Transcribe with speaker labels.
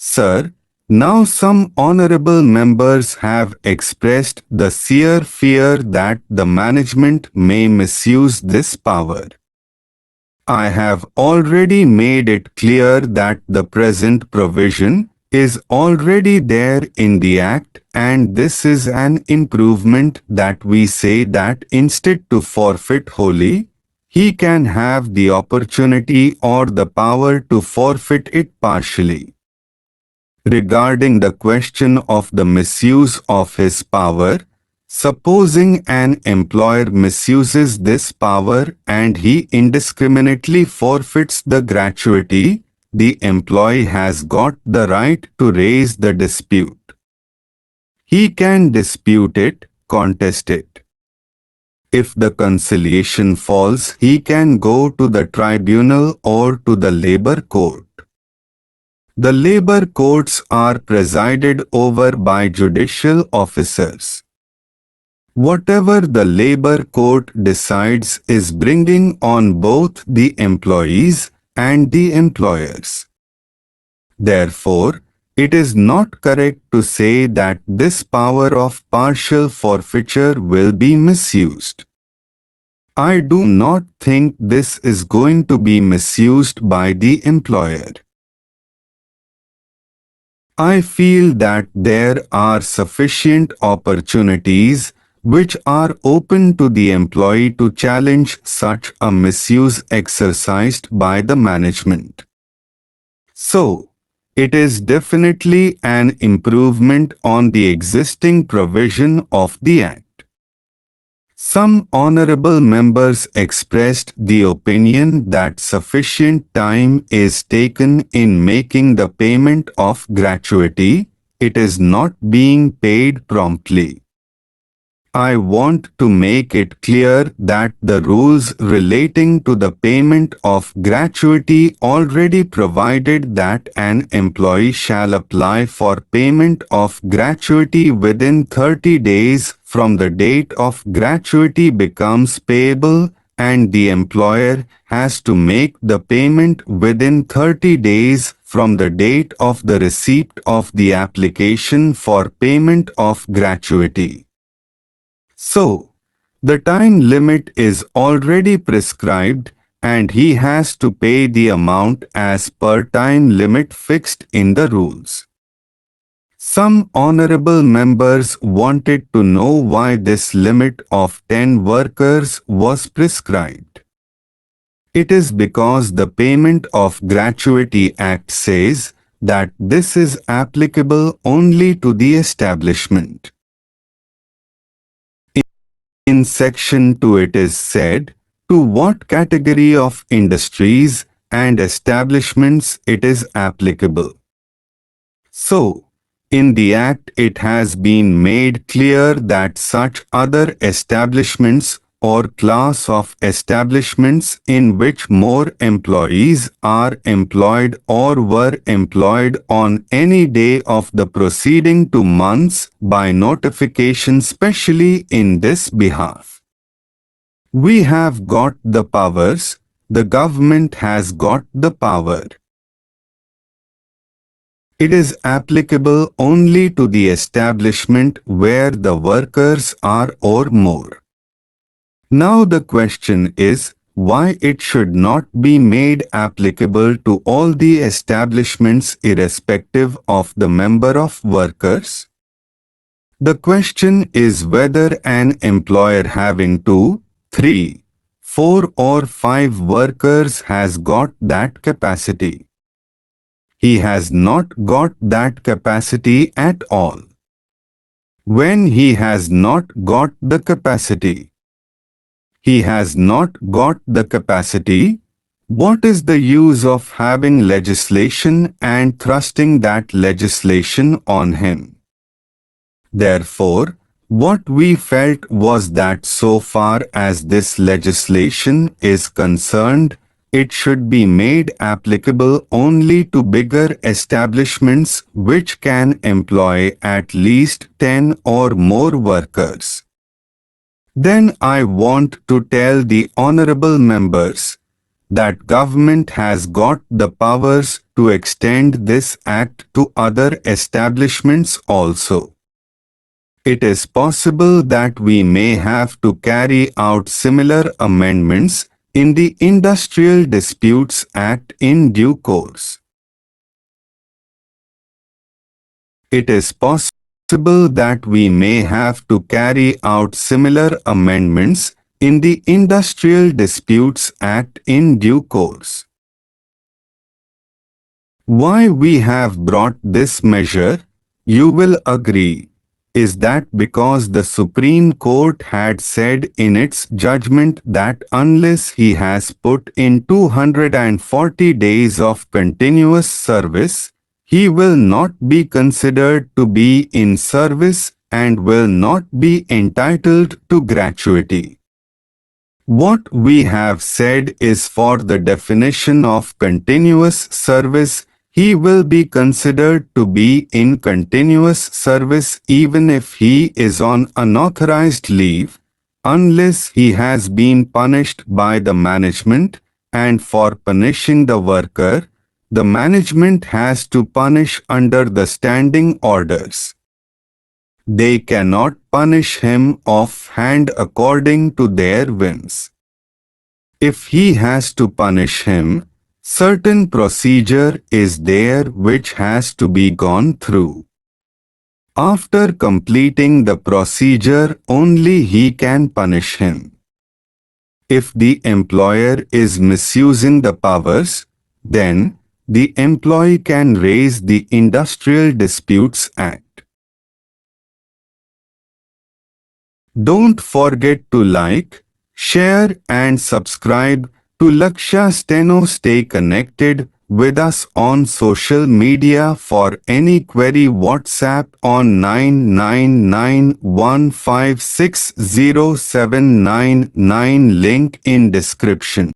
Speaker 1: Sir, now some honorable members have expressed the sheer fear that the management may misuse this power. I have already made it clear that the present provision is already there in the Act, and this is an improvement that we say that instead to forfeit wholly, he can have the opportunity or the power to forfeit it partially. Regarding the question of the misuse of his power, supposing an employer misuses this power and he indiscriminately forfeits the gratuity, the employee has got the right to raise the dispute. He can dispute it, contest it. If the conciliation falls, he can go to the tribunal or to the labor court. The labor courts are presided over by judicial officers. Whatever the labor court decides is bringing on both the employees and the employers. Therefore, it is not correct to say that this power of partial forfeiture will be misused. I do not think this is going to be misused by the employer. I feel that there are sufficient opportunities which are open to the employee to challenge such a misuse exercised by the management. So, it is definitely an improvement on the existing provision of the Act. Some honorable members expressed the opinion that sufficient time is taken in making the payment of gratuity, it is not being paid promptly. I want to make it clear that the rules relating to the payment of gratuity already provided that an employee shall apply for payment of gratuity within 30 days from the date of gratuity becomes payable, and the employer has to make the payment within 30 days from the date of the receipt of the application for payment of gratuity. So, the time limit is already prescribed and he has to pay the amount as per time limit fixed in the rules. Some honorable members wanted to know why this limit of 10 workers was prescribed. It is because the Payment of Gratuity Act says that this is applicable only to the establishment. In Section 2 it is said, to what category of industries and establishments it is applicable. So, in the Act it has been made clear that such other establishments or class of establishments in which more employees are employed or were employed on any day of the preceding 2 months by notification specially in this behalf. We have got the powers, the government has got the power. It is applicable only to the establishment where the workers are or more. Now the question is, why it should not be made applicable to all the establishments irrespective of the number of workers? The question is whether an employer having 2, 3, 4 or 5 workers has got that capacity. He has not got that capacity at all. When he has not got the capacity, he has not got the capacity, what is the use of having legislation and thrusting that legislation on him? Therefore, what we felt was that so far as this legislation is concerned, it should be made applicable only to bigger establishments which can employ at least 10 or more workers. Then I want to tell the honorable members, that government has got the powers to extend this act to other establishments also. It is possible that we may have to carry out similar amendments in the Industrial Disputes Act in due course. It is possible that we may have to carry out similar amendments in the Industrial Disputes Act in due course. Why we have brought this measure, you will agree, is that because the Supreme Court had said in its judgment that unless he has put in 240 days of continuous service, he will not be considered to be in service and will not be entitled to gratuity. What we have said is for the definition of continuous service, he will be considered to be in continuous service even if he is on unauthorized leave, unless he has been punished by the management, and for punishing the worker, the management has to punish under the standing orders. They cannot punish him offhand according to their whims. If he has to punish him, certain procedure is there which has to be gone through. After completing the procedure, only he can punish him. If the employer is misusing the powers, then the employee can raise the Industrial Disputes Act. Don't forget to like, share and subscribe to Lakshya Steno. Stay connected with us on social media. For any query, WhatsApp on 9991560799, link in description.